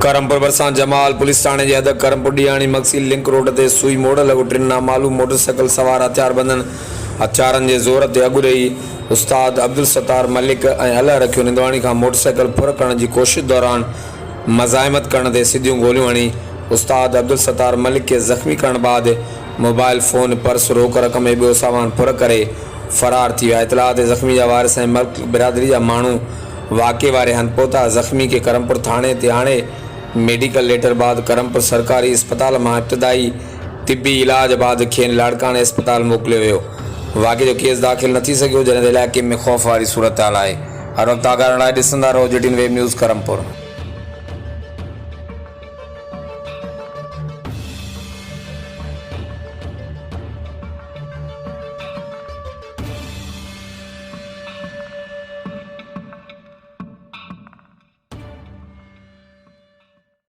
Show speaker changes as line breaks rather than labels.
Karampur बरसां Jamal police थाने जे हद Karampur डियाणी Maksi link road ते सुई मोड़ लॻो टिन नामालूम मोटरसाइकिल सवार हथियारबंदनि हथियारनि जे ज़ोर ते अॻु ॾेई उस्ताद अब्दुल सत्तार मलिक ऐं अलाह रखियो निंदवाणी खां मोटरसाइकिल फुर करण जी कोशिश दौरान मज़ाहिमत करण ते सिधियूं गोलियूं हणी उस्ताद अब्दुल सत्तार मलिक खे ज़ख़्मी करण बाद मोबाइल फ़ोन पर्स रोक रक़म ऐं ॿियो सामान फुर करे फ़रार थी विया। इतलाह ते ज़ख़्मी जा वारिस ऐं मलिक बिरादरी जा माण्हू वाक़े वारे हंधि पहुता। ज़ख़्मी खे करमपुर थाणे ते आणे मेडिकल लेटर बाद करमपुर सरकारी अस्पताल में इब्तदाई तिबी इलाज बाद खेनि लाड़काने अस्पताल मोकिलियो वियो। वाक़े जो केस दाख़िल न थी सघियो जॾहिं त इलाइक़े में ख़ौफ़ वारी सूरत हाल आहे। हर वक़्तु आगाह लाइ ॾिसंदा रहो JTN वेब न्यूज़ करमपुर।